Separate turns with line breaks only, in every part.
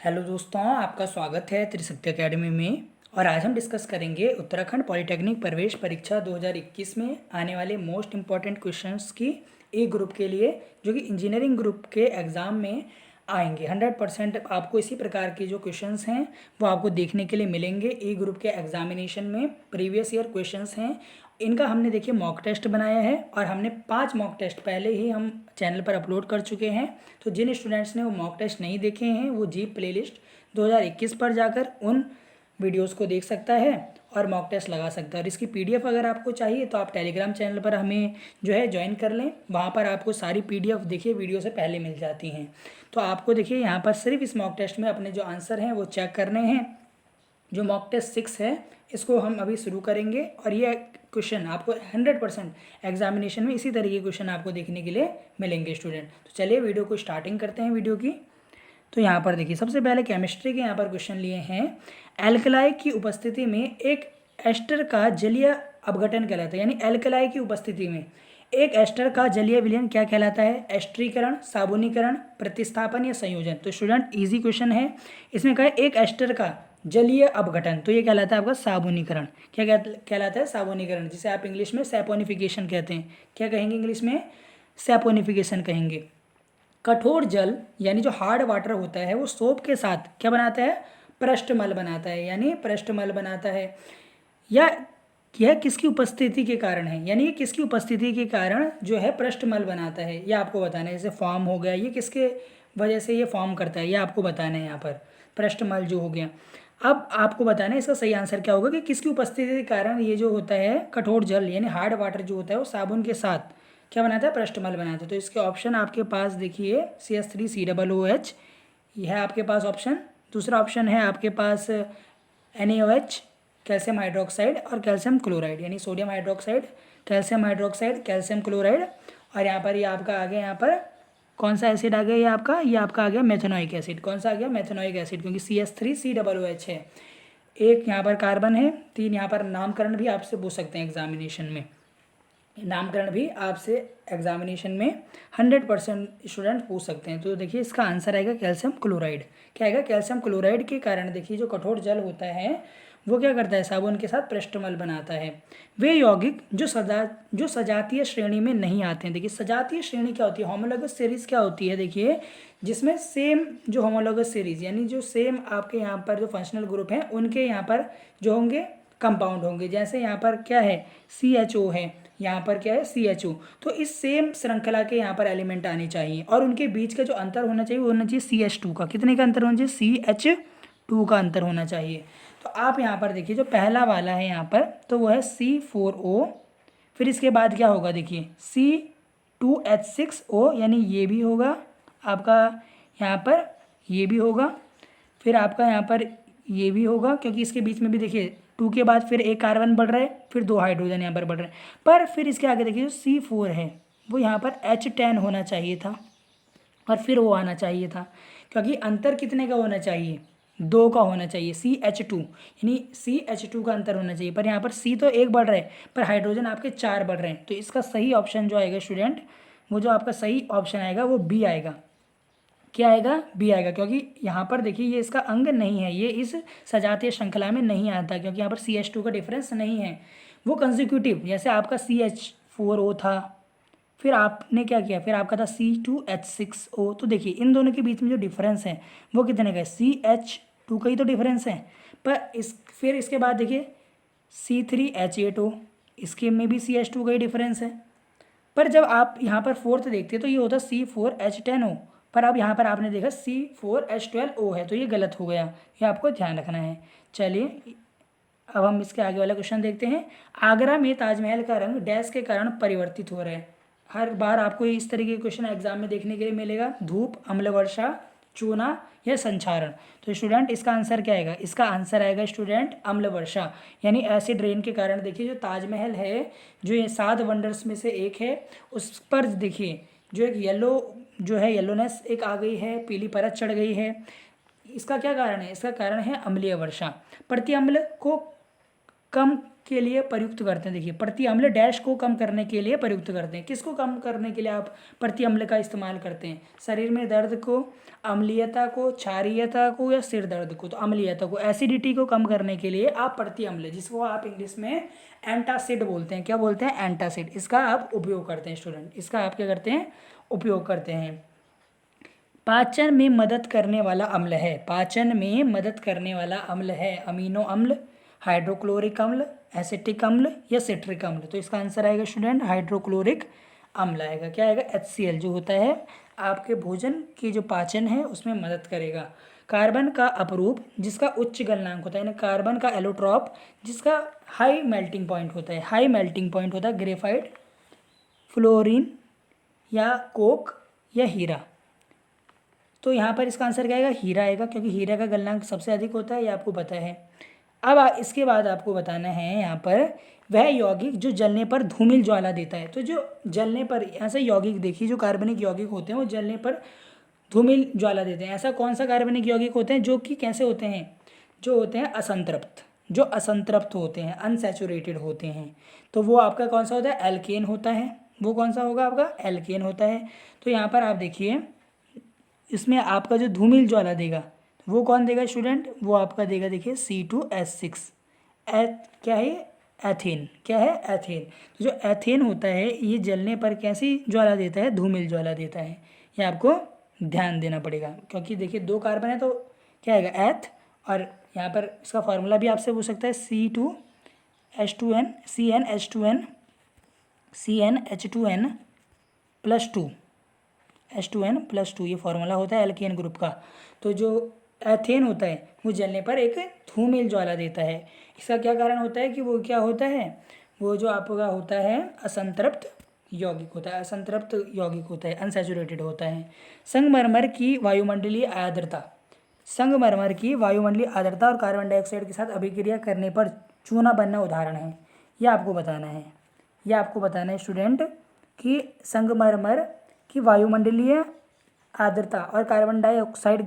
Hello दोस्तों, आपका स्वागत है त्रिशक्ति एकेडमी में। और आज हम डिस्कस करेंगे उत्तराखंड पॉलिटेक्निक प्रवेश परीक्षा 2021 में आने वाले मोस्ट इम्पॉर्टेंट क्वेश्चंस की ए ग्रुप के लिए, जो कि इंजीनियरिंग ग्रुप के एग्ज़ाम में आएंगे। 100% आपको इसी प्रकार के जो क्वेश्चंस हैं वो आपको देखने के लिए मिलेंगे ए ग्रुप के एग्जामिनेशन में। प्रीवियस ईयर क्वेश्चंस हैं, इनका हमने देखिए मॉक टेस्ट बनाया है और हमने 5 मॉक टेस्ट पहले ही हम चैनल पर अपलोड कर चुके हैं। तो जिन स्टूडेंट्स ने वो मॉक टेस्ट नहीं देखे हैं वो जी प्लेलिस्ट 2021 पर जाकर उन वीडियोस को देख सकता है और मॉक टेस्ट लगा सकता है। और इसकी पीडीएफ अगर आपको चाहिए तो आप टेलीग्राम चैनल पर हमें जो है ज्वाइन कर लें, वहाँ पर आपको सारी पीडीएफ देखिए वीडियो से पहले मिल जाती हैं। तो आपको देखिए यहाँ पर सिर्फ इस मॉक टेस्ट में अपने जो आंसर हैं वो चेक करने हैं। जो मॉक टेस्ट 6 है इसको हम अभी शुरू करेंगे और ये क्वेश्चन आपको 100% एग्जामिनेशन में इसी तरह के क्वेश्चन आपको देखने के लिए मिलेंगे स्टूडेंट। तो चलिए वीडियो को स्टार्टिंग करते हैं वीडियो की। तो यहाँ पर देखिए सबसे पहले केमिस्ट्री के यहाँ पर क्वेश्चन लिए हैं। एल्कलाई की उपस्थिति में एक एस्टर का जलीय अपघटन कहलाता है, यानी एल्कलाई की उपस्थिति में एक एस्टर का जलीय विलयन क्या कहलाता है? एस्टरीकरण, साबुनीकरण, प्रतिस्थापन या संयोजन। तो स्टूडेंट इजी क्वेश्चन है। इसमें कहा एक एस्टर का जलीय अपघटन, तो ये कहलाता है आपका साबुनीकरण। क्या कहलाता है? साबुनीकरण, जिसे आप इंग्लिश में सैपोनिफिकेशन कहते हैं। क्या कहेंगे इंग्लिश में? सैपोनिफिकेशन कहेंगे। कठोर जल यानी जो हार्ड वाटर होता है वो सोप के साथ क्या बनाता है? पृष्ठमल बनाता है, यानी पृष्ठमल बनाता है। या यह किसकी उपस्थिति के कारण है, यानी ये किसकी उपस्थिति के कारण जो है पृष्ठमल बनाता है, यह आपको बताना है। जैसे फॉर्म हो गया, ये किसके वजह से ये फॉर्म करता है, यह आपको बताना है। यहाँ पर पृष्ठमल जो हो गया। अब आपको बताना है इसका सही आंसर क्या होगा कि किसकी उपस्थिति के कारण ये जो होता है कठोर जल यानी हार्ड वाटर जो होता है वो साबुन के साथ क्या बनाता है? पृष्ठमल बनाता है। तो इसके ऑप्शन आपके पास देखिए CH3COOH, यह है आपके पास ऑप्शन। दूसरा ऑप्शन है आपके पास NaOH, कैल्शियम हाइड्रोक्साइड और कैल्शियम क्लोराइड, यानी sodium hydroxide, calcium hydroxide, calcium chloride. और यहाँ पर ये आपका आ गया, यहाँ पर कौन सा एसिड आ गया? ये आपका आ गया मेथेनोइक एसिड। कौन सा आ गया? मेथेनोइक एसिड, क्योंकि CH3COOH है। एक यहाँ पर कार्बन है, 3 यहाँ पर नामकरण भी आपसे पूछ सकते हैं एग्जामिनेशन में। नामकरण भी आपसे एग्जामिनेशन में 100% स्टूडेंट पूछ सकते हैं। तो देखिए इसका आंसर आएगा कैल्शियम क्लोराइड। क्या आएगा? कैल्शियम क्लोराइड के कारण देखिए जो कठोर जल होता है वो क्या करता है? साबुन के साथ पृष्ठमल बनाता है। वे यौगिक जो सजातीय श्रेणी में नहीं आते हैं। देखिए सजातीय श्रेणी क्या होती है? होमोलोगस सीरीज क्या होती है? देखिए जिसमें सेम जो होमोलोगस सीरीज यानी जो सेम आपके यहाँ पर जो फंक्शनल ग्रुप हैं उनके यहाँ पर जो होंगे कंपाउंड होंगे। जैसे यहाँ पर क्या है? CHO है, यहाँ पर क्या है? CHO। तो इस सेम श्रृंखला के यहाँ पर एलिमेंट आने चाहिए और उनके बीच का जो अंतर होना चाहिए वो होना चाहिए CH2 का। कितने का अंतर होना चाहिए? CH2 का अंतर होना चाहिए। तो आप यहाँ पर देखिए जो पहला वाला है यहाँ पर तो वो है C4O। फिर इसके बाद क्या होगा? देखिए C2H6O, यानी ये भी होगा आपका यहाँ पर, ये भी होगा। फिर आपका यहाँ पर ये भी होगा, क्योंकि इसके बीच में भी देखिए 2 के बाद फिर एक कार्बन बढ़ रहा है, फिर 2 हाइड्रोजन यहाँ पर बढ़ रहे हैं। पर फिर इसके आगे देखिए जो C4 है वो यहाँ पर H10 होना चाहिए था और फिर वो आना चाहिए था, क्योंकि अंतर कितने का होना चाहिए? 2 का होना चाहिए। CH2 यानी CH2 का अंतर होना चाहिए, पर यहाँ पर C तो 1 बढ़ रहा है पर हाइड्रोजन आपके 4 बढ़ रहे हैं। तो इसका सही ऑप्शन जो आएगा स्टूडेंट, वो जो आपका सही ऑप्शन आएगा वो बी आएगा। क्या आएगा? बी आएगा, क्योंकि यहाँ पर देखिए ये इसका अंग नहीं है, ये इस सजातीय श्रृंखला में नहीं आता, क्योंकि यहाँ पर CH2 का डिफरेंस नहीं है। वो कंजिक्यूटिव, जैसे आपका CH4O था, फिर आपने क्या किया? फिर आपका था C2H6O। तो देखिए इन दोनों के बीच में जो डिफरेंस है वो कितने का है? CH2 का ही तो डिफरेंस है। पर फिर इसके बाद देखिए C3H8O, इसके में भी CH2 का ही डिफरेंस है। पर जब आप यहाँ पर फोर्थ देखते हैं तो ये होता C4H10O, पर अब यहाँ पर आपने देखा C4H12O है, तो ये गलत हो गया। ये आपको ध्यान रखना है। चलिए अब हम इसके आगे वाला क्वेश्चन देखते हैं। आगरा में ताजमहल का रंग डैश के कारण परिवर्तित हो रहा है। हर बार आपको इस तरीके के क्वेश्चन एग्जाम में देखने के लिए मिलेगा। धूप, अम्ल वर्षा, चूना या संक्षारण। तो स्टूडेंट इसका आंसर क्या आएगा? इसका आंसर आएगा स्टूडेंट अम्ल वर्षा, यानी एसिड रेन के कारण। देखिए जो ताजमहल है जो ये 7 वंडर्स में से एक है, उस पर देखिए जो एक येलो जो है येलोनेस एक आ गई है, पीली परत चढ़ गई है। इसका क्या कारण है? इसका कारण है अम्लीय वर्षा। प्रति अम्ल को कम के लिए प्रयुक्त करते हैं। देखिए प्रति अम्ल डैश को कम करने के लिए प्रयुक्त करते हैं। किसको कम करने के लिए आप प्रति अम्ल का इस्तेमाल करते हैं? शरीर में दर्द को, अम्लीयता को, क्षारीयता को या सिर दर्द को? तो अम्लीयता को, एसिडिटी को कम करने के लिए आप प्रति अम्ल, जिसको आप इंग्लिश में एंटासिड बोलते हैं, क्या बोलते हैं? एंटासिड, इसका आप उपयोग करते हैं स्टूडेंट, इसका आप क्या करते हैं? उपयोग करते हैं। पाचन में मदद करने वाला अम्ल है, पाचन में मदद करने वाला अम्ल है अमीनो अम्ल, हाइड्रोक्लोरिक अम्ल, एसिटिक अम्ल या सिट्रिक अम्ल? तो इसका आंसर आएगा स्टूडेंट हाइड्रोक्लोरिक अम्ल आएगा। क्या आएगा? HCl जो होता है आपके भोजन की जो पाचन है उसमें मदद करेगा। कार्बन का अपरूप जिसका उच्च गलनांक होता है, यानी कार्बन का एलोट्रॉप जिसका हाई मेल्टिंग पॉइंट होता है, हाई मेल्टिंग पॉइंट होता है, ग्रेफाइट, फ्लोरीन या कोक या हीरा? तो यहाँ पर इसका आंसर क्या आएगा? हीरा आएगा, क्योंकि हीरा का गलनांक सबसे अधिक होता है, ये आपको पता है। अब इसके बाद आपको बताना है यहाँ पर वह यौगिक जो जलने पर धूमिल ज्वाला देता है। तो जो जलने पर, ऐसे यौगिक देखिए जो कार्बनिक यौगिक होते हैं वो जलने पर धूमिल ज्वाला देते हैं। ऐसा कौन सा कार्बनिक यौगिक होते हैं जो कि कैसे होते हैं? जो होते हैं असंतृप्त, जो असंतृप्त होते हैं, अनसैचुरेटेड होते हैं। तो वो आपका कौन सा होता है? एल्केन होता है। वो कौन सा होगा आपका? एल्केन होता है। तो यहाँ पर आप देखिए इसमें आपका जो धूमिल ज्वाला देगा वो कौन देगा स्टूडेंट? वो आपका देगा देखिए C2H6। क्या है? एथेन। क्या है? एथेन। तो जो एथेन होता है ये जलने पर कैसी ज्वाला देता है? धूमिल ज्वाला देता है। ये आपको ध्यान देना पड़ेगा, क्योंकि देखिए 2 कार्बन है तो क्या आएगा? एथ, और यहाँ पर इसका फार्मूला भी आपसे पूछ सकता है C2H2N CnH2n +2 H2n+2, ये फार्मूला होता है एल्केन ग्रुप का। तो जो एथेन होता है वो जलने पर एक धूमिल ज्वाला देता है। इसका क्या कारण होता है कि वो क्या होता है? वो जो आपका होता है असंतृप्त यौगिक होता है, असंतृप्त यौगिक होता है, अनसैचुरेटेड होता है। संगमरमर की वायुमंडलीय आर्द्रता, संगमरमर की वायुमंडलीय आर्द्रता और कार्बन डाइऑक्साइड के साथ अभिक्रिया करने पर चूना बनना उदाहरण है। यह आपको बताना है, यह आपको बताना है स्टूडेंट कि संगमरमर की वायुमंडलीय आर्द्रता और कार्बन डाइऑक्साइड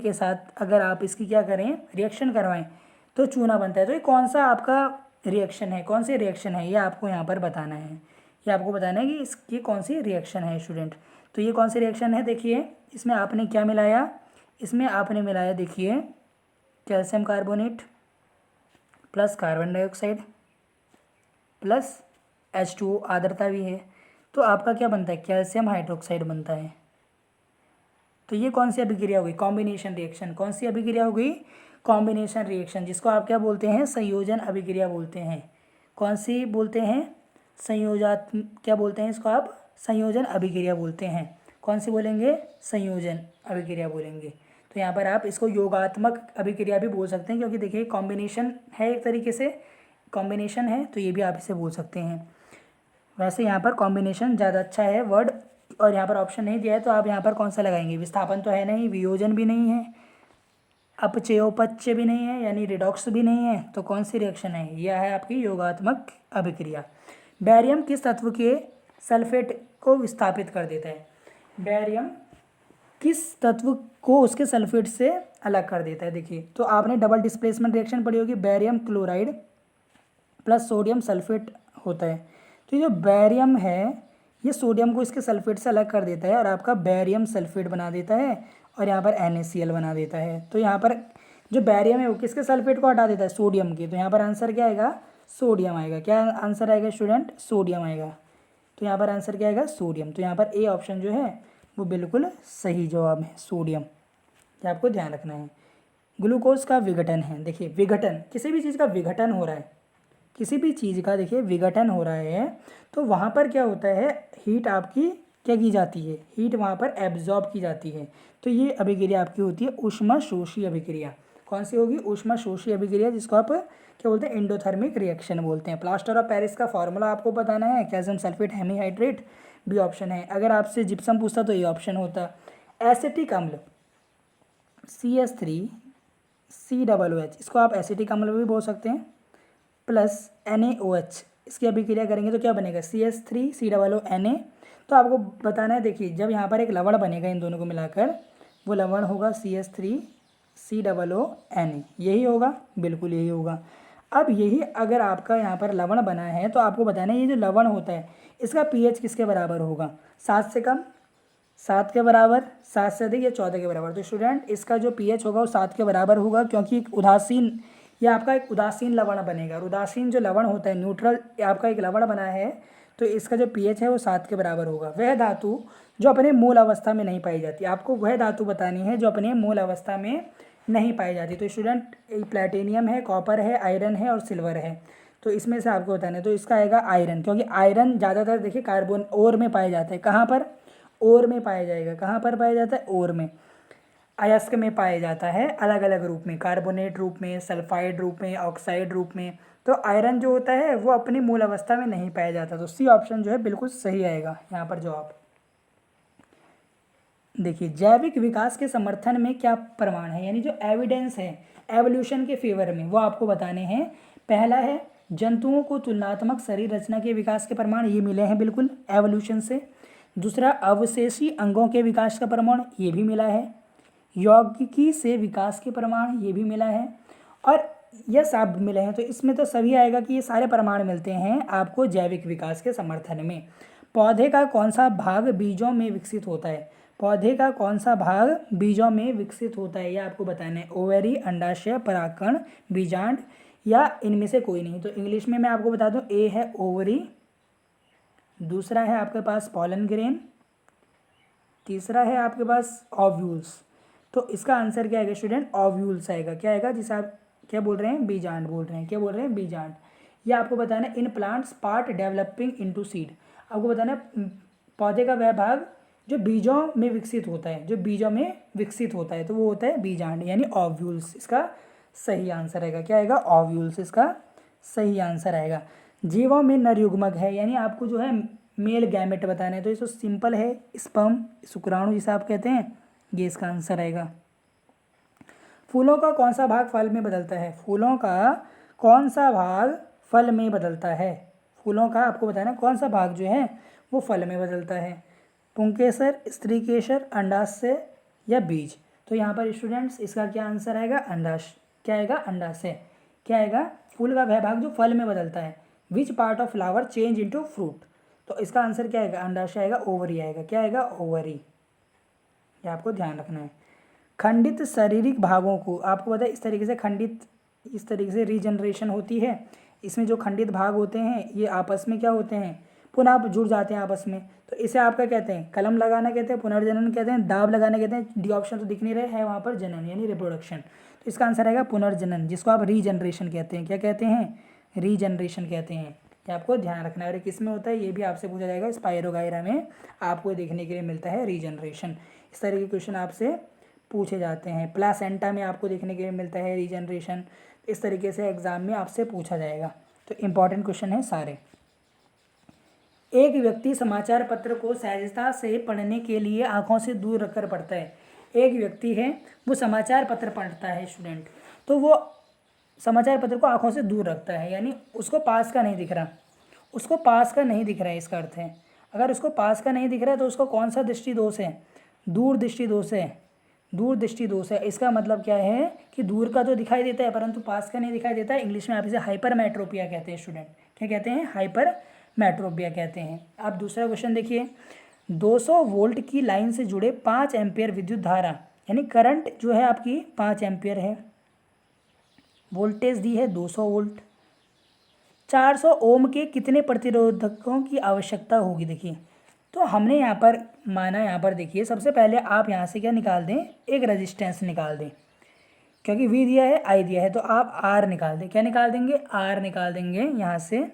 के साथ अगर आप इसकी क्या करें? रिएक्शन करवाएं तो चूना बनता है। तो ये कौन सा आपका रिएक्शन है? कौन सी रिएक्शन है? ये आपको यहाँ पर बताना है। ये आपको बताना है कि इसकी कौन सी रिएक्शन है स्टूडेंट। तो ये कौन सी रिएक्शन है? देखिए इसमें आपने क्या मिलाया? इसमें आपने मिलाया देखिए calcium carbonate plus carbon dioxide plus H2O, आर्द्रता भी है। तो आपका क्या बनता है? कैल्शियम हाइड्रोक्साइड बनता है। तो ये कौन सी अभिक्रिया होगी? Combination reaction. कौन सी अभिक्रिया हो गई? कॉम्बिनेशन रिएक्शन, जिसको आप क्या बोलते हैं? संयोजन अभिक्रिया बोलते हैं। कौन सी बोलते हैं? क्या बोलते हैं इसको आप? संयोजन अभिक्रिया बोलते हैं। कौन सी बोलेंगे? संयोजन अभिक्रिया बोलेंगे। तो यहाँ पर आप इसको योगात्मक अभिक्रिया भी बोल सकते हैं, क्योंकि देखिए कॉम्बिनेशन है, एक तरीके से कॉम्बिनेशन है, तो ये भी आप इसे बोल सकते हैं। वैसे यहाँ पर कॉम्बिनेशन ज़्यादा अच्छा है वर्ड, और यहाँ पर ऑप्शन नहीं दिया है तो आप यहाँ पर कौन सा लगाएंगे? विस्थापन तो है नहीं, वियोजन भी नहीं है, अपचयोपच्य भी नहीं है, यानी रिडॉक्स भी नहीं है। तो कौन सी रिएक्शन है? यह है आपकी योगात्मक अभिक्रिया। बैरियम किस तत्व के सल्फेट को विस्थापित कर देता है? बैरियम किस तत्व को उसके सल्फेट से अलग कर देता है? देखिए तो आपने डबल डिस्प्लेसमेंट रिएक्शन पढ़ी होगी, barium chloride plus sodium sulphate होता है। तो ये जो बैरियम है ये सोडियम को इसके सल्फेट से अलग कर देता है और आपका बैरियम सल्फेट बना देता है, और यहाँ पर NaCl बना देता है। तो यहाँ पर जो बैरियम है वो किसके सल्फेट को हटा देता है? सोडियम के। तो यहाँ पर आंसर क्या आएगा? सोडियम आएगा। क्या आंसर आएगा स्टूडेंट? सोडियम आएगा। तो यहाँ पर आंसर क्या आएगा? सोडियम। तो यहाँ पर ए ऑप्शन जो है वो बिल्कुल सही जवाब है, सोडियम। ये आपको ध्यान रखना है। ग्लूकोज का विघटन है। देखिए विघटन, किसी भी चीज़ का विघटन हो रहा है, किसी भी चीज़ का देखिए विघटन हो रहा है तो वहाँ पर क्या होता है? हीट आपकी क्या की जाती है? हीट वहाँ पर एब्जॉर्ब की जाती है। तो ये अभिक्रिया आपकी होती है ऊष्माशोषी अभिक्रिया। कौन सी होगी? ऊष्माशोषी अभिक्रिया, जिसको आप क्या बोलते हैं? एंडोथर्मिक रिएक्शन बोलते हैं। प्लास्टर ऑफ पेरिस का फॉर्मूला आपको बताना है, calcium sulphate hemihydrate, B option है। अगर आपसे जिप्सम पूछता तो ये ऑप्शन होता। एसिटिक अम्ल CH3COOH, इसको आप एसिटिक अम्ल भी बोल सकते हैं, प्लस NaOH, इसकी अभिक्रिया करेंगे तो क्या बनेगा? CH3COONA। तो आपको बताना है, देखिए जब यहाँ पर एक लवण बनेगा इन दोनों को मिलाकर, वो लवण होगा CH3 COONE, यही होगा, बिल्कुल यही होगा। अब यही अगर आपका यहाँ पर लवण बना है तो आपको बताना है ये जो लवण होता है इसका pH किसके बराबर होगा, 7 से कम, 7 के बराबर, 7 से अधिक या 14 के बराबर। तो स्टूडेंट इसका जो pH होगा वो 7 के बराबर होगा, क्योंकि एक उदासीन, ये आपका एक उदासीन लवण बनेगा। और उदासीन जो लवण होता है, न्यूट्रल आपका एक लवण बना है, तो इसका जो pH है वो 7 के बराबर होगा। वह धातु जो अपने मूल अवस्था में नहीं पाई जाती, आपको वह धातु बतानी है जो अपने मूल अवस्था में नहीं पाई जाती। तो स्टूडेंट प्लेटिनियम है, कॉपर है, आयरन है और सिल्वर है। तो इसमें से आपको बताना है, तो इसका आएगा आयरन, क्योंकि आयरन ज़्यादातर देखिए कार्बन ओर में पाया जाता है। कहाँ पर? ओर में पाया जाएगा। कहाँ पर पाया जाता है? ओर में। अयस्क में पाया जाता है अलग अलग रूप में, कार्बोनेट रूप में, सल्फाइड रूप में, ऑक्साइड रूप में। तो आयरन जो होता है वो अपनी मूल अवस्था में नहीं पाया जाता। तो सी ऑप्शन जो है बिल्कुल सही आएगा यहाँ पर जवाब। देखिए, जैविक विकास के समर्थन में क्या प्रमाण है, यानी जो एविडेंस है एवोल्यूशन के फेवर में, वो आपको बताने हैं। पहला है जंतुओं को तुलनात्मक शरीर रचना के विकास के प्रमाण, ये मिले हैं बिल्कुल एवोल्यूशन से। दूसरा, अवशेषी अंगों के विकास का प्रमाण, ये भी मिला है। यौगिकी से विकास के प्रमाण, ये भी मिला है। और यह सब मिले हैं। तो इसमें तो सभी आएगा कि ये सारे प्रमाण मिलते हैं आपको जैविक विकास के समर्थन में। पौधे का कौन सा भाग बीजों में विकसित होता है, पौधे का कौन सा भाग बीजों में विकसित होता है, यह आपको बताना है। ओवेरी, अंडाशय, परागकण, बीजांड या इनमें से कोई नहीं। तो इंग्लिश में मैं आपको बता दूं, ए है ओवरी, दूसरा है आपके पास पॉलन ग्रेन, तीसरा है आपके पास ओव्यूल्स। तो इसका आंसर क्या आएगा स्टूडेंट? ओव्यूल्स आएगा। क्या आएगा? जिसे आप क्या बोल रहे हैं? बीजांड बोल रहे हैं। क्या बोल रहे हैं? बीजांड। ये आपको बताना है in plants part developing into seed, आपको बताना है पौधे का वह भाग जो बीजों में विकसित होता है, जो बीजों में विकसित होता है, तो वो होता है बीजांड यानी ओव्यूल्स। इसका सही आंसर आएगा। क्या आएगा? ओव्यूल्स इसका सही आंसर आएगा। जीवों में नर युग्मक है, यानी आपको जो है मेल गैमेट बताना है। तो ये तो सिंपल है, स्पर्म, शुक्राणु जिसे आप कहते हैं, ये इसका आंसर आएगा। फूलों का कौन सा भाग फल में बदलता है, फूलों का कौन सा भाग फल में बदलता है, फूलों का आपको बताना कौन सा भाग जो है वो फल में बदलता है। पुंकेसर, स्त्रीकेसर, अंडाशय या बीज। तो यहाँ पर स्टूडेंट्स इसका क्या आंसर आएगा? अंडाशय। क्या आएगा? अंडाशय। क्या आएगा? फूल का वह भाग जो फल में बदलता है। Which part of flower change into fruit. तो इसका आंसर क्या आएगा? अंडाशय आएगा, ओवरी आएगा। क्या आएगा? ओवरी। ये आपको ध्यान रखना है। खंडित शारीरिक भागों को आपको पता है इस तरीके से खंडित, इस तरीके से रीजनरेशन होती है। इसमें जो खंडित भाग होते हैं ये आपस में क्या होते हैं? पुनः जुड़ जाते हैं आपस में। तो इसे आप क्या कहते हैं? कलम लगाना कहते हैं, पुनर्जनन कहते हैं, दाब लगाना कहते हैं। डी ऑप्शन तो दिख नहीं रहे है वहाँ पर, जनन यानी रिप्रोडक्शन। तो इसका आंसर आएगा पुनर्जनन, जिसको आप रीजनरेशन कहते हैं। क्या कहते हैं? रीजनरेशन कहते हैं। ये आपको ध्यान रखना है। और किस में होता है ये भी आपसे पूछा जाएगा, स्पाइरोगाइरा में आपको देखने के लिए मिलता है रीजनरेशन। इस तरह के क्वेश्चन आपसे पूछे जाते हैं। प्लासेंटा में आपको देखने के लिए मिलता है रीजनरेशन। इस तरीके से एग्जाम में आपसे पूछा जाएगा। तो इंपॉर्टेंट क्वेश्चन है सारे। एक व्यक्ति समाचार पत्र को सहजता से पढ़ने के लिए आंखों से दूर रखकर पढ़ता है। एक व्यक्ति है वो समाचार पत्र पढ़ता है स्टूडेंट, तो वो समाचार पत्र को आंखों से दूर रखता है, यानी उसको पास का नहीं दिख रहा, उसको पास का नहीं दिख रहा है। इसका अर्थ है अगर उसको पास का नहीं दिख रहा है तो उसको कौन सा दृष्टि दोष है? दूर दृष्टि दोष है। दूर दृष्टि दोष है। इसका मतलब क्या है कि दूर का तो दिखाई देता है परंतु पास का नहीं दिखाई देता है। इंग्लिश में आप इसे हाइपरमेट्रोपिया कहते हैं स्टूडेंट। क्या कहते हैं? हाइपरमेट्रोपिया कहते हैं। अब दूसरा क्वेश्चन देखिए, 200 वोल्ट की लाइन से जुड़े 5 एम्पियर विद्युत धारा, यानी करंट जो है आपकी 5 एम्पियर है, वोल्टेज दी है 200 वोल्ट, 400 ओम के कितने प्रतिरोधकों की आवश्यकता होगी? देखिए, तो हमने यहाँ पर माना, यहाँ पर देखिए सबसे पहले आप यहाँ से क्या निकाल दें? एक रेजिस्टेंस निकाल दें, क्योंकि वी दिया है, आई दिया है, तो आप आर निकाल दें। क्या निकाल देंगे? आर निकाल देंगे। यहाँ से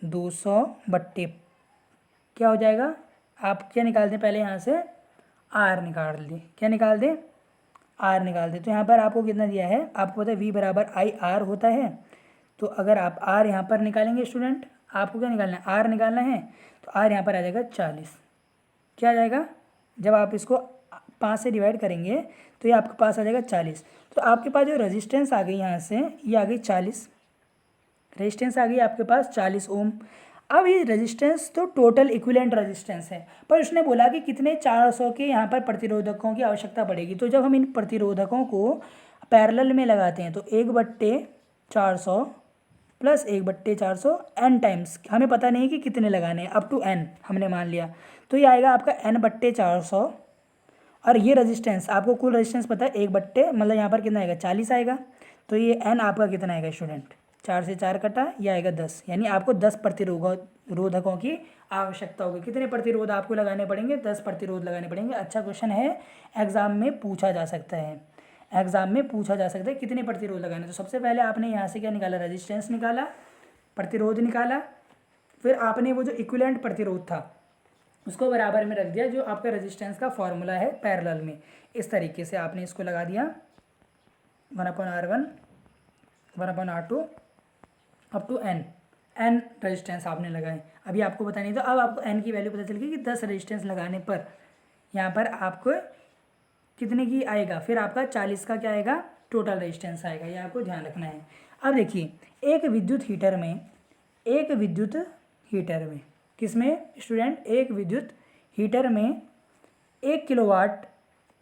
200 बट्टे क्या हो जाएगा? आप क्या निकाल दें? पहले यहाँ से आर निकाल दें। क्या निकाल दें? आर निकाल दें। तो यहाँ पर आपको कितना दिया है? आपको पता है वी बराबर आई आर होता है। तो अगर आप आर यहाँ पर निकालेंगे स्टूडेंट, आपको क्या निकालना है? आर निकालना है। तो आर यहाँ पर आ जाएगा 40। क्या आ जाएगा? जब आप इसको 5 से डिवाइड करेंगे तो ये आपके पास आ जाएगा 40। तो आपके पास जो रेजिस्टेंस आ गई यहाँ से, ये आ गई 40, रेजिस्टेंस आ गई आपके पास 40 ओम। अब ये रेजिस्टेंस तो टोटल इक्विवेलेंट रेजिस्टेंस है, पर उसने बोला कि कितने 400 के यहाँ पर प्रतिरोधकों की आवश्यकता पड़ेगी। तो जब हम इन प्रतिरोधकों को पैरेलल में लगाते हैं तो 1/400 प्लस 1/400 n टाइम्स, हमें पता नहीं कि कितने लगाने हैं, अप टू n हमने मान लिया, तो ये आएगा आपका n/400। और ये रेजिस्टेंस आपको कुल रेजिस्टेंस पता है 1 मतलब यहाँ पर कितना आएगा 40 आएगा। तो ये n आपका कितना आएगा स्टूडेंट, 4 से 4 कटा, ये आएगा 10, यानी आपको 10 प्रतिरोधकों की आवश्यकता होगी। कितने प्रतिरोध आपको लगाने पड़ेंगे, 10 प्रतिरोध लगाने पड़ेंगे। अच्छा क्वेश्चन है, एग्जाम में पूछा जा सकता है, एग्जाम में पूछा जा सकता है कितने प्रतिरोध लगाने। तो सबसे पहले आपने यहाँ से क्या निकाला, रेजिस्टेंस निकाला, प्रतिरोध निकाला, फिर आपने वो जो इक्विवेलेंट प्रतिरोध था उसको बराबर में रख दिया, जो आपका रेजिस्टेंस का फॉर्मूला है पैरेलल में। इस तरीके से आपने इसको लगा दिया 1/R1 1/R2 up to n resistance आपने लगाए। अभी आपको पता नहीं था, अब आपको n की वैल्यू पता चल गई कि 10 रेजिस्टेंस लगाने पर यहाँ पर आपको कितने की आएगा, फिर आपका 40 का क्या आएगा टोटल रेजिस्टेंस आएगा, ये आपको ध्यान रखना है। अब देखिए एक विद्युत हीटर में किसमें स्टूडेंट, एक विद्युत हीटर में 1 किलोवाट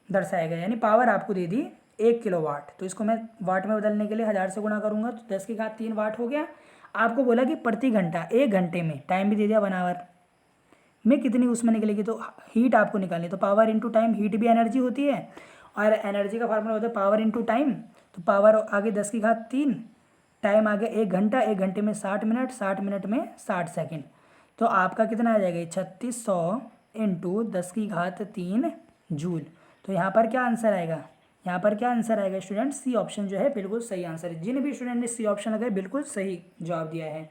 दर्शाया गया, यानी पावर आपको दे दी 1 किलोवाट। तो इसको मैं वाट में बदलने के लिए 1000 से गुणा करूँगा तो 10⁻³ वाट हो गया। आपको बोला कि प्रति घंटा 1 घंटे में, टाइम भी दे दिया 1 आवर में कितनी उसमें निकलेगी, तो हीट आपको निकालनी है। तो पावर इंटू टाइम, हीट भी एनर्जी होती है और एनर्जी का फार्मूला होता है पावर इंटू टाइम। तो पावर आगे 10⁻3, टाइम आ गया 1 घंटा, 1 घंटे में 60 मिनट, 60 मिनट में 60 सेकंड। तो आपका कितना आ जाएगा 3600 इंटू 10⁻3 जूल। तो यहाँ पर क्या आंसर आएगा, यहाँ पर क्या आंसर आएगा स्टूडेंट, सी ऑप्शन जो है बिल्कुल सही आंसर है। जिन भी स्टूडेंट ने सी ऑप्शन लगाए बिल्कुल सही जवाब दिया है।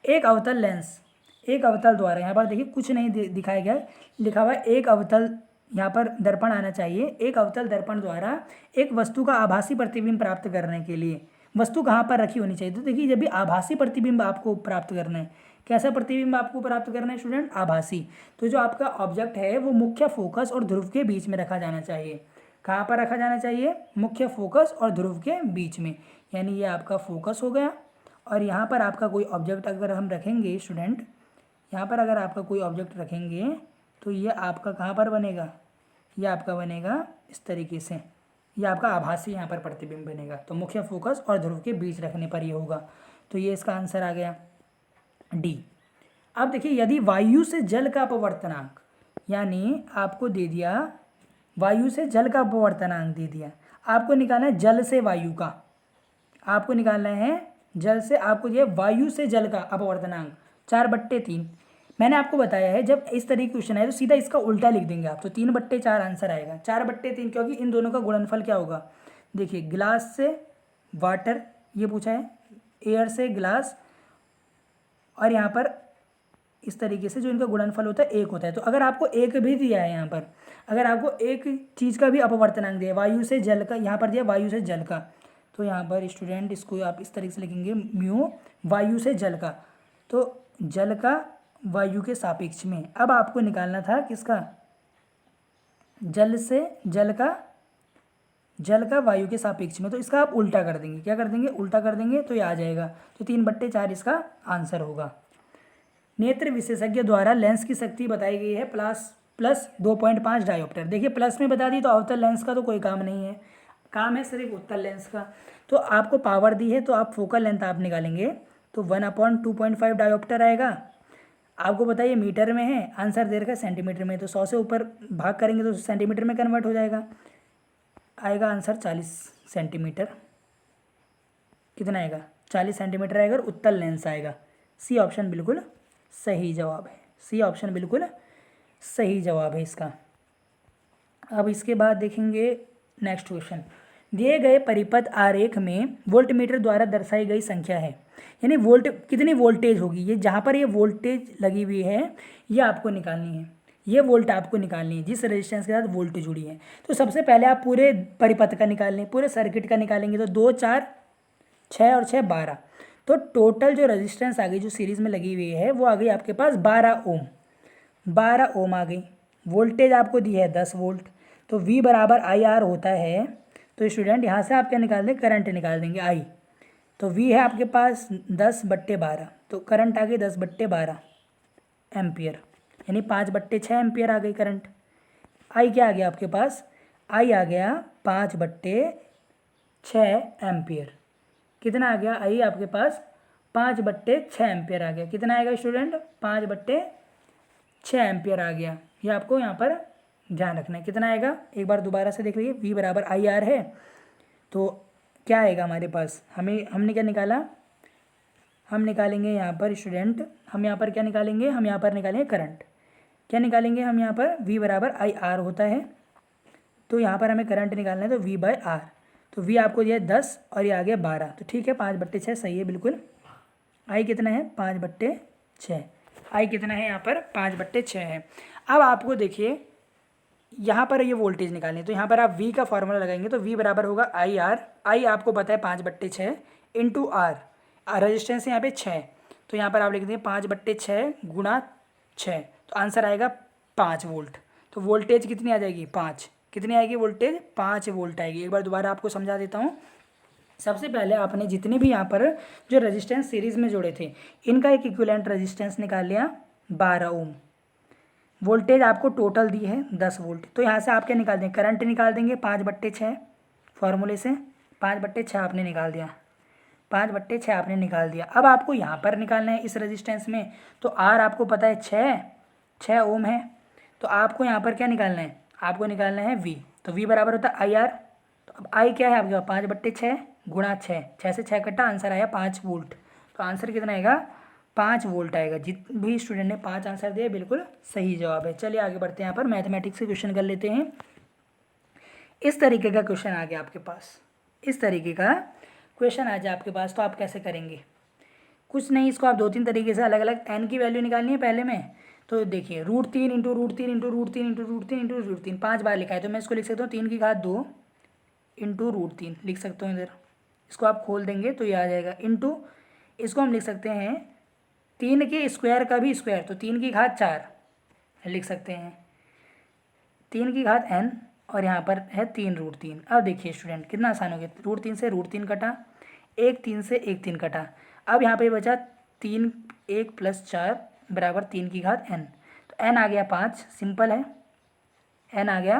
एक अवतल लेंस, एक अवतल द्वारा, यहाँ पर देखिए कुछ नहीं दिखाया गया, लिखा हुआ है एक अवतल, यहाँ पर दर्पण आना चाहिए। एक अवतल दर्पण द्वारा एक वस्तु का आभासी प्रतिबिंब प्राप्त करने के लिए वस्तु कहाँ पर रखी होनी चाहिए। तो देखिए जब भी आभासी प्रतिबिंब आपको प्राप्त करना है, कैसा प्रतिबिंब आपको प्राप्त करना है स्टूडेंट, आभासी। तो जो आपका ऑब्जेक्ट है वो मुख्य फोकस और ध्रुव के बीच में रखा जाना चाहिए। कहाँ पर रखा जाना चाहिए, मुख्य फोकस और ध्रुव के बीच में, यानी ये आपका फोकस हो गया। और यहाँ पर आपका कोई ऑब्जेक्ट अगर हम रखेंगे स्टूडेंट, यहाँ पर अगर आपका कोई ऑब्जेक्ट रखेंगे तो ये आपका कहाँ पर बनेगा, ये आपका बनेगा इस तरीके से, ये आपका आभासी यहाँ पर प्रतिबिंब बनेगा। तो मुख्य फोकस और ध्रुव के बीच रखने पर ये होगा। तो ये इसका आंसर आ गया डी। अब देखिए यदि वायु से जल का अपवर्तनांक, यानी आपको दे दिया वायु से जल का अपवर्तनांक दे दिया, आपको निकालना है जल से वायु का, आपको निकालना है जल से, आपको दिया वायु से जल का अपवर्तनांक 4/3। मैंने आपको बताया है जब इस तरीके क्वेश्चन आए तो सीधा इसका उल्टा लिख देंगे आप, तो 3/4 आंसर आएगा। 4/3 क्योंकि इन दोनों का गुणनफल क्या होगा, देखिए गिलास से वाटर ये पूछा है, एयर से ग्लास, और यहाँ पर इस तरीके से जो इनका गुणनफल होता है 1 होता है। तो अगर आपको 1 भी दिया है, यहाँ पर अगर आपको एक चीज़ का भी अपवर्तनांक दिया, वायु से जल का, यहाँ पर दिया वायु से जल का, तो यहाँ पर स्टूडेंट इसको आप इस तरीके से लिखेंगे म्यू वायु से जल का, तो जल का वायु के सापेक्ष में। अब आपको निकालना था किसका, जल से जल का, जल का वायु के सापेक्ष में। तो इसका आप उल्टा कर देंगे, क्या कर देंगे, उल्टा कर देंगे, तो ये आ जाएगा। तो 3/4 इसका आंसर होगा। नेत्र विशेषज्ञ द्वारा लेंस की शक्ति बताई गई है प्लस 2.5 डायोप्टर। देखिए प्लस में बता दी तो अवतल लेंस का तो कोई काम नहीं है, काम है सिर्फ उत्तल लेंस का। तो आपको पावर दी है तो आप फोकल लेंथ आप निकालेंगे तो 1/2.5 डायोप्टर आएगा। आपको बताइए मीटर में है, आंसर दे रखा है सेंटीमीटर में, तो 100 से ऊपर भाग करेंगे तो सेंटीमीटर में कन्वर्ट हो जाएगा, आएगा आंसर 40 सेंटीमीटर। कितना आएगा, 40 सेंटीमीटर आएगा और उत्तल लेंस आएगा। सी ऑप्शन बिल्कुल सही जवाब है, सी ऑप्शन बिल्कुल सही जवाब है इसका। अब इसके बाद देखेंगे नेक्स्ट क्वेश्चन। दिए गए परिपथ आरेख में वोल्टमीटर द्वारा दर्शाई गई संख्या है, यानी वोल्ट कितनी वोल्टेज होगी, ये जहाँ पर ये वोल्टेज लगी हुई है ये आपको निकालनी है, ये वोल्ट आपको निकालनी है जिस रेजिस्टेंस के साथ वोल्ट जुड़ी है। तो सबसे पहले आप पूरे परिपथ का निकाल लें, पूरे सर्किट का निकालेंगे तो 2 4 6 और 6 12, तो टोटल जो रेजिस्टेंस आ गई जो सीरीज़ में लगी हुई है वो आ गई आपके पास 12 ओम, 12 ओम आ गई। वोल्टेज आपको दी है 10 वोल्ट, तो V बराबर IR होता है। तो स्टूडेंट यहाँ से आप क्या निकाल दें, करंट निकाल देंगे I। तो V है आपके पास 10/12, तो करंट आ गई 10/12, एम्पियर, यानी 5/6 एम्पियर आ गई करंट। आई क्या आ गया आपके पास, आई आ गया 5/6 एम्पियर। कितना आ गया आई आपके पास, 5/6 एम्पियर आ गया। कितना आएगा स्टूडेंट, 5/6 एम्पियर आ गया। ये आपको यहाँ पर ध्यान रखना है। कितना आएगा, एक बार दोबारा से देख लीजिए, V बराबर आई आर है, तो क्या आएगा हमारे पास, हमने क्या निकाला, हम निकालेंगे यहाँ पर स्टूडेंट, हम यहाँ पर क्या निकालेंगे, हम यहाँ पर निकालेंगे करंट। क्या निकालेंगे हम यहाँ पर, V बराबर आई आर होता है, तो यहाँ पर हमें करंट निकालना है, तो V/R। तो V आपको दिया 10 और ये आ गया 12, तो ठीक है 5/6 सही है बिल्कुल। आई कितना है, 5/6। आई कितना है यहाँ पर, 5/6 है। अब आपको देखिए यहाँ पर ये वोल्टेज निकालनी है, तो यहाँ पर आप V का फॉर्मूला लगाएंगे, तो V बराबर होगा आई आर। आई आपको पता है 5/6 इंटू आर, रजिस्टेंस यहाँ पे 6, तो यहाँ पर आप लिख देंगे 5/6 गुणा 6, तो आंसर आएगा 5 वोल्ट। तो वोल्टेज कितनी आ जाएगी, 5। कितनी आएगी वोल्टेज, 5 वोल्ट आएगी। एक बार दोबारा आपको समझा देता हूँ। सबसे पहले आपने जितने भी यहाँ पर जो रेजिस्टेंस सीरीज में जोड़े थे, इनका एक इक्विवेलेंट रेजिस्टेंस निकाल लिया 12 ओम। वोल्टेज आपको टोटल दी है 10 वोल्ट, तो यहाँ से आप क्या निकाल देंगे, करंट निकाल देंगे 5/6 फॉर्मूले से। 5/6 आपने निकाल दिया, 5/6 आपने निकाल दिया। अब आपको यहाँ पर निकालना है इस रेजिस्टेंस में, तो आर आपको पता है 6 ओम है, तो आपको यहाँ पर क्या निकालना है, आपको निकालना है V। तो V बराबर होता है आई आर। तो अब आई क्या है आपके पास, 5/6 गुणा 6, 6 से 6 कटा, आंसर आया 5 वोल्ट। तो आंसर कितना आएगा, 5 वोल्ट आएगा। जित भी स्टूडेंट ने 5 आंसर दिए बिल्कुल सही जवाब है। चलिए आगे बढ़ते हैं, यहाँ पर मैथमेटिक्स के क्वेश्चन कर लेते हैं। इस तरीके का क्वेश्चन आ गया आपके पास, इस तरीके का क्वेश्चन आ जाए आपके पास, तो आप कैसे करेंगे, कुछ नहीं, इसको आप 2-3 तरीके से अलग अलग एन की वैल्यू निकालनी है पहले में। तो देखिए √3 इंटू √3 इंटू √3 इंटू √3 इंटू √3 5 बार लिखा है, तो मैं इसको लिख सकता हूँ 3 की घात 2 इंटू √3 लिख सकता हूँ इधर। इसको आप खोल देंगे तो ये आ जाएगा, इंटू इसको हम लिख सकते हैं 3 के स्क्वायर का भी स्क्वायर, तो 3 की घात 4 लिख सकते हैं, 3 की घात n, और यहाँ पर है 3√3। अब देखिए स्टूडेंट कितना आसान हो गया, √3 से √3 कटा, 1 3 से 1 3 कटा। अब यहाँ पे बचा 3 1 + 4 बराबर 3 की घात n, तो n आ गया 5, सिंपल है, n आ गया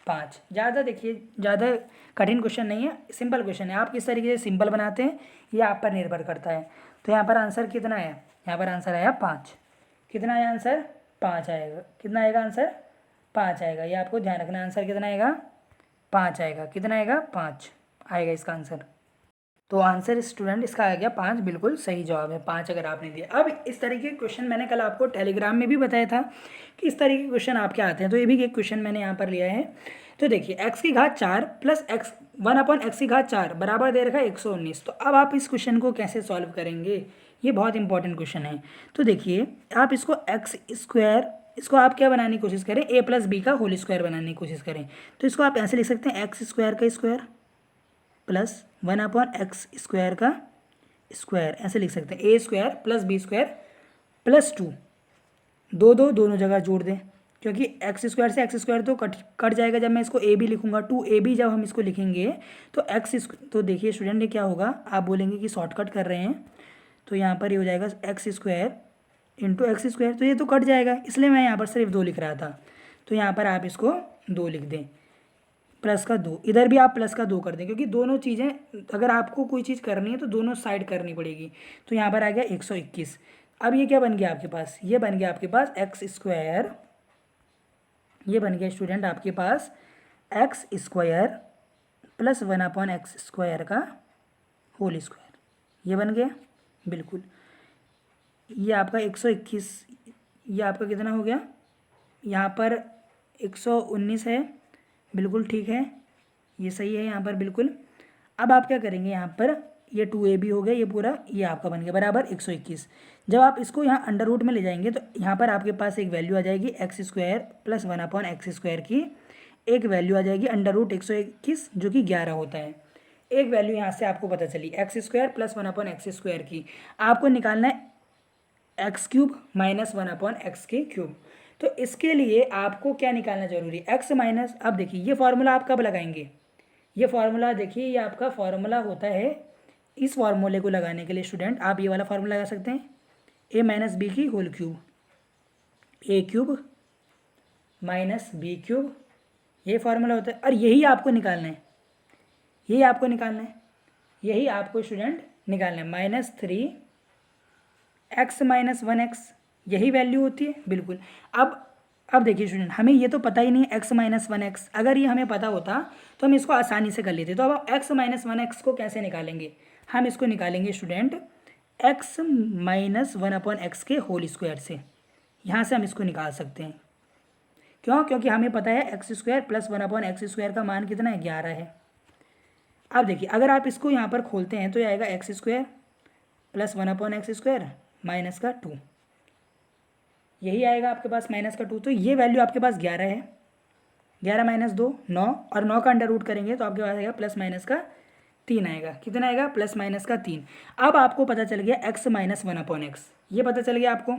5। ज़्यादा देखिए ज़्यादा कठिन क्वेश्चन नहीं है, सिंपल क्वेश्चन है। आप किस तरीके से सिंपल बनाते हैं ये आप पर निर्भर करता है। तो यहाँ पर आंसर कितना है, यहाँ पर आंसर आया 5। कितना आया आंसर, 5 आएगा। कितना आएगा आंसर, 5 आएगा। ये आपको ध्यान रखना, आंसर कितना आएगा, 5 आएगा। कितना आएगा, 5 आएगा इसका आंसर। तो आंसर स्टूडेंट इसका आ गया 5, बिल्कुल सही जवाब है 5 अगर आपने दिया। अब इस तरीके के क्वेश्चन मैंने कल आपको टेलीग्राम में भी बताया था कि इस तरीके के क्वेश्चन आपके आते हैं, तो ये भी एक क्वेश्चन मैंने यहाँ पर लिया है। तो देखिए x की घात 4 प्लस x 1/x की घात 4 बराबर दे रखा है 119। तो अब आप इस क्वेश्चन को कैसे सॉल्व करेंगे, ये बहुत इंपॉर्टेंट क्वेश्चन है। तो देखिए आप इसको एक्स स्क्वायर, इसको आप क्या बनाने की कोशिश करें, a + b का होल स्क्वायर बनाने की कोशिश करें। तो इसको आप ऐसे लिख सकते हैं एक्स स्क्वायर का स्क्वायर प्लस 1/x स्क्वायर का स्क्वायर, ऐसे लिख सकते हैं। a square plus b square plus 2, दोनों जगह जोड़ दें, क्योंकि एक्स स्क्वायर से एक्स स्क्वायर तो कट जाएगा जब मैं इसको ए बी लिखूंगा। 2ab जब हम इसको लिखेंगे तो तो देखिए स्टूडेंट ये क्या होगा, आप बोलेंगे कि शॉर्टकट कर रहे हैं, तो यहाँ पर ये हो जाएगा x square into x square, तो ये तो कट जाएगा, इसलिए मैं यहाँ पर सिर्फ 2 लिख रहा था। तो यहाँ पर आप इसको 2 लिख दें, प्लस का 2, इधर भी आप प्लस का 2 कर दें, क्योंकि दोनों चीज़ें अगर आपको कोई चीज़ करनी है तो दोनों साइड करनी पड़ेगी। तो यहाँ पर आ गया 121। अब ये क्या बन गया आपके पास, ये बन गया आपके पास एक्स स्क्वायर, ये बन गया स्टूडेंट आपके पास x square plus 1/x square का होल स्क्वायर, ये बन गया बिल्कुल। ये आपका 121, ये आपका कितना हो गया, यहाँ पर 119 है, बिल्कुल ठीक है, ये सही है यहाँ पर बिल्कुल। अब आप क्या करेंगे, यहाँ पर ये 2ab हो गया, ये पूरा ये आपका बन गया बराबर 121। जब आप इसको यहाँ अंडर रूट में ले जाएंगे तो यहाँ पर आपके पास एक वैल्यू आ जाएगी x square plus 1/x square की, एक वैल्यू आ जाएगी अंडर रूट 121 जो कि 11 होता है। एक वैल्यू यहाँ से आपको पता चली x square plus 1/x square की, आपको निकालना है x³ माइनस 1/x के क्यूब। तो इसके लिए आपको क्या निकालना जरूरी है, x माइनस, अब देखिए ये फार्मूला आप कब लगाएंगे, ये फार्मूला देखिए ये आपका फार्मूला होता है, इस फार्मूले को लगाने के लिए स्टूडेंट आप ये वाला फार्मूला लगा सकते हैं a - b की होल क्यूब, ए क्यूब माइनस बी क्यूब, ये फार्मूला होता है। और यही आपको निकालना है, यही आपको निकालना है, यही आपको स्टूडेंट निकालना है। -3 x-1x, यही वैल्यू होती है बिल्कुल। अब देखिए स्टूडेंट, हमें ये तो पता ही नहीं x-1x। अगर ये हमें पता होता तो हम इसको आसानी से कर लेते। तो अब x-1x को कैसे निकालेंगे? हम इसको निकालेंगे स्टूडेंट x-1/x के होल स्क्वायर से। यहाँ से हम इसको निकाल सकते हैं। क्यों? क्योंकि हमें पता है x² + 1/x² का मान कितना है? 11 है। अब देखिए, अगर आप इसको यहाँ पर खोलते हैं तो ये आएगा x² + 1/x² माइनस का 2, यही आएगा आपके पास माइनस का 2। तो ये वैल्यू आपके पास 11 है। 11 - 2 9, और 9 का अंडर रूट करेंगे तो आपके पास आएगा +-3 आएगा। कितना आएगा? +-3। अब आपको पता चल गया x-1/x, ये पता चल गया आपको।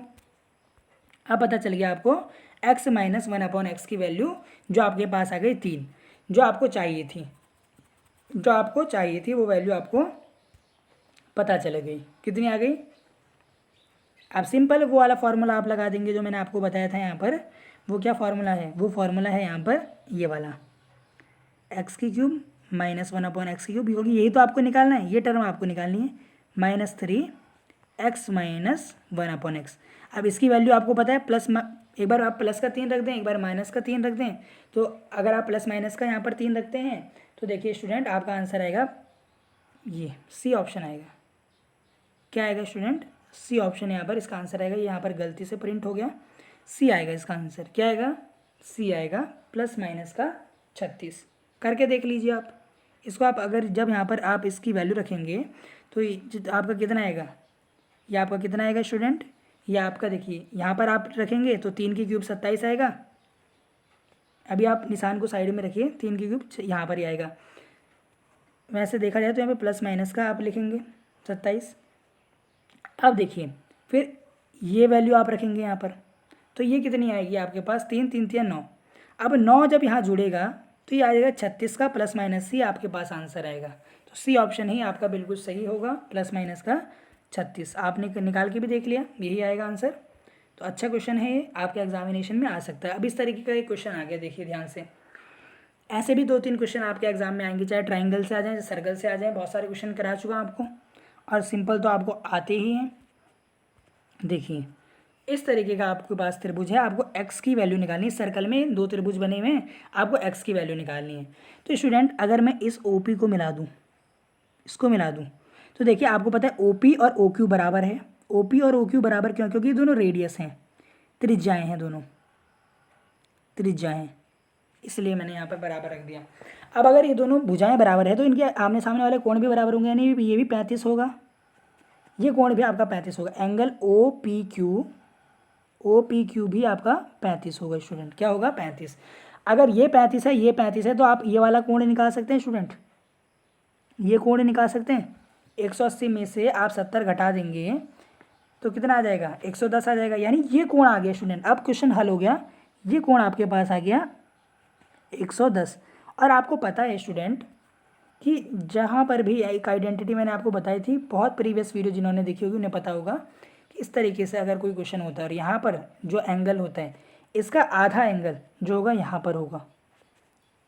अब पता चल गया आपको x-1/x की वैल्यू जो आपके पास आ गई 3, जो आपको चाहिए थी, वो वैल्यू आपको पता चल गई। कितनी आ गई? अब सिंपल वो वाला फार्मूला आप लगा देंगे जो मैंने आपको बताया था यहाँ पर। वो क्या फार्मूला है? वो फार्मूला है यहाँ पर ये वाला, x³ - 1/x³, क्योंकि यही तो आपको निकालना है, ये टर्म आपको निकालनी है। -3x - 1/x। अब इसकी वैल्यू आपको पता है एक बार आप प्लस का 3 रख दें, एक बार माइनस का 3 रख दें। तो अगर आप प्लस माइनस का यहाँ पर 3 रखते हैं तो देखिए स्टूडेंट, आपका आंसर आएगा ये सी ऑप्शन आएगा। क्या आएगा स्टूडेंट? सी ऑप्शन यहाँ पर इसका आंसर आएगा। यहाँ पर गलती से प्रिंट हो गया, सी आएगा इसका आंसर। क्या आएगा? सी आएगा +-36। करके देख लीजिए आप इसको। आप अगर जब यहाँ पर आप इसकी वैल्यू रखेंगे तो आपका कितना आएगा? ये आपका कितना आएगा स्टूडेंट? ये आपका देखिए, यहाँ पर आप रखेंगे तो 3³ 27 आएगा। अभी आप निशान को साइड में रखिए, 3³ यहाँ पर ही आएगा। वैसे देखा जाए तो यहाँ पे प्लस माइनस का आप लिखेंगे 27। अब देखिए, फिर ये वैल्यू आप रखेंगे यहाँ पर, तो ये कितनी आएगी आपके पास? 3 3 3 9। अब 9 जब यहाँ जुड़ेगा तो ये आ जाएगा 36 का +-सी आपके पास आंसर आएगा। तो सी ऑप्शन ही आपका बिल्कुल सही होगा, +-36। आपने निकाल के भी देख लिया, यही आएगा आंसर। तो अच्छा क्वेश्चन है ये, आपके एग्जामिनेशन में आ सकता है। अब इस तरीके का एक क्वेश्चन आ गया, देखिए ध्यान से। ऐसे भी 2-3 क्वेश्चन आपके एग्जाम में आएंगे, चाहे ट्राइंगल से आ जाए, चाहे सर्कल से आ जाए। बहुत सारे क्वेश्चन करा चुका आपको, और सिंपल तो आपको आते ही हैं। देखिए, इस तरीके का आपके पास त्रिभुज है, आपको x की वैल्यू निकालनी है। सर्कल में 2 त्रिभुज बने हुए हैं, आपको x की वैल्यू निकालनी है। तो स्टूडेंट, अगर मैं इस OP को मिला दूँ, इसको मिला दूँ, तो देखिए आपको पता है OP और OQ बराबर है। OP और OQ बराबर क्यों? क्योंकि ये दोनों रेडियस हैं, त्रिज्याएँ हैं, दोनों त्रिज्याएँ हैं, इसलिए मैंने यहाँ पर बराबर रख दिया। अब अगर ये दोनों भुजाएं बराबर है तो इनके आमने सामने वाले कोण भी बराबर होंगे, यानी ये भी 35 होगा, ये कोण भी आपका 35 होगा। एंगल OPQ भी आपका 35 होगा स्टूडेंट। क्या होगा? 35। अगर ये 35 है, ये 35 है, तो आप ये वाला कोण निकाल सकते हैं स्टूडेंट, ये कोण निकाल सकते हैं। 180 में से आप 70 घटा देंगे तो कितना आ जाएगा? 110 आ जाएगा, यानी ये कोण आ गया स्टूडेंट। अब क्वेश्चन हल हो गया, ये कोण आपके पास आ गया 110। और आपको पता है स्टूडेंट कि जहाँ पर भी एक आइडेंटिटी मैंने आपको बताई थी, बहुत प्रीवियस वीडियो जिन्होंने देखी होगी उन्हें पता होगा कि इस तरीके से अगर कोई क्वेश्चन होता है और यहाँ पर जो एंगल होता है, इसका आधा एंगल जो होगा यहाँ पर होगा,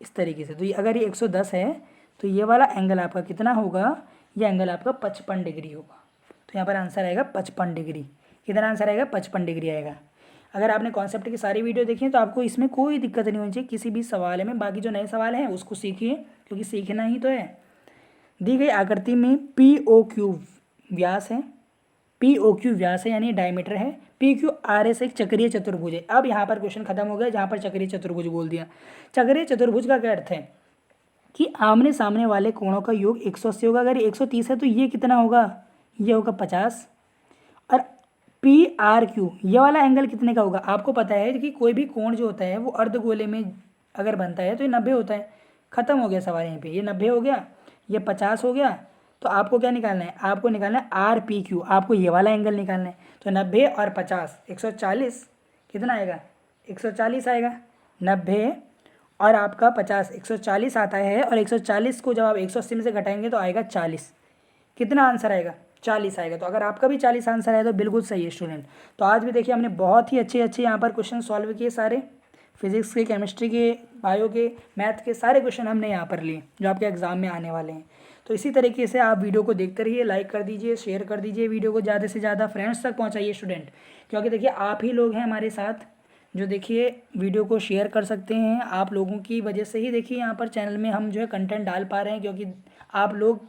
इस तरीके से। तो ये अगर ये 110 है तो ये वाला एंगल आपका कितना होगा? ये एंगल आपका 55 डिग्री होगा। तो यहाँ पर आंसर आएगा 55 डिग्री। कितना आंसर आएगा? 55 डिग्री आएगा। अगर आपने कॉन्सेप्ट की सारी वीडियो देखी है तो आपको इसमें कोई दिक्कत नहीं होनी चाहिए किसी भी सवाल में। बाकी जो नए सवाल हैं उसको सीखिए, क्योंकि सीखना ही तो है। दी गई आकृति में POQ व्यास है, POQ व्यास है यानी डायमीटर है, PQRS एक चक्रीय चतुर्भुज है। अब यहाँ पर क्वेश्चन खत्म हो गया जहाँ पर चक्रीय चतुर्भुज बोल दिया। चक्रीय चतुर्भुज का क्या अर्थ है कि आमने सामने वाले कोणों का योग 180 होगा। अगर 130 है तो ये कितना होगा? ये होगा 50। और PRQ ये वाला एंगल कितने का होगा? आपको पता है कि कोई भी कोण जो होता है वो अर्धगोले में अगर बनता है तो ये 90 होता है। खत्म हो गया सवाल यहीं पे। ये 90 हो गया, ये 50 हो गया। तो आपको क्या निकालना है? आपको निकालना है RPQ, आपको ये वाला एंगल निकालना है। तो 90 और 50 140, कितना आएगा? 140 आएगा। 90 और आपका 50 140 आता है, और 140 को जब आप 180 में से घटाएंगे तो आएगा 40। कितना आंसर आएगा? 40 आएगा। तो अगर आपका भी 40 आंसर है तो बिल्कुल सही है स्टूडेंट। तो आज भी देखिए हमने बहुत ही अच्छे अच्छे यहाँ पर क्वेश्चन सॉल्व किए सारे, फिजिक्स के, केमिस्ट्री के, बायो के, मैथ के सारे क्वेश्चन हमने यहाँ पर लिए जो आपके एग्जाम में आने वाले हैं। तो इसी तरीके से आप वीडियो को देखते रहिए, लाइक कर दीजिए, शेयर कर दीजिए वीडियो को, ज़्यादा से ज़्यादा फ्रेंड्स तक पहुँचाइए स्टूडेंट, क्योंकि देखिए आप ही लोग हैं हमारे साथ जो देखिए वीडियो को शेयर कर सकते हैं। आप लोगों की वजह से ही देखिए यहाँ पर चैनल में हम जो है कंटेंट डाल पा रहे हैं, क्योंकि आप लोग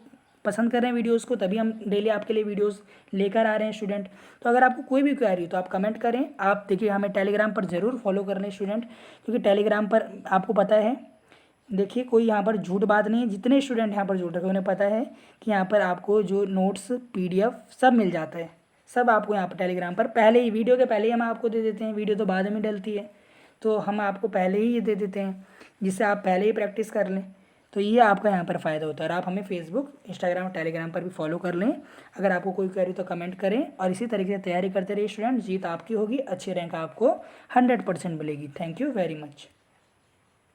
पसंद कर रहे हैं वीडियोस को, तभी हम डेली आपके लिए वीडियोस लेकर आ रहे हैं स्टूडेंट। तो अगर आपको कोई भी क्वेरी हो तो आप कमेंट करें। आप देखिए हमें टेलीग्राम पर ज़रूर फॉलो कर लें स्टूडेंट, क्योंकि टेलीग्राम पर आपको पता है देखिए कोई यहाँ पर झूठ बात नहीं है। जितने स्टूडेंट यहाँ पर जुड़ रखे हैं उन्हें पता है कि यहाँ पर आपको जो नोट्स PDF सब मिल जाता है, सब आपको यहाँ पर टेलीग्राम पर पहले ही, वीडियो के पहले ही हम आपको दे देते हैं। वीडियो तो बाद में डलती है, तो हम आपको पहले ही ये दे देते हैं जिससे आप पहले ही प्रैक्टिस कर लें। तो ये आपका यहाँ पर फ़ायदा होता है। और आप हमें फेसबुक, इंस्टाग्राम, टेलीग्राम पर भी फॉलो कर लें। अगर आपको कोई क्वेरी तो कमेंट करें, और इसी तरीके से तैयारी करते रहिए स्टूडेंट। जीत आपकी होगी, अच्छी रैंक आपको 100% मिलेगी। Thank you very much.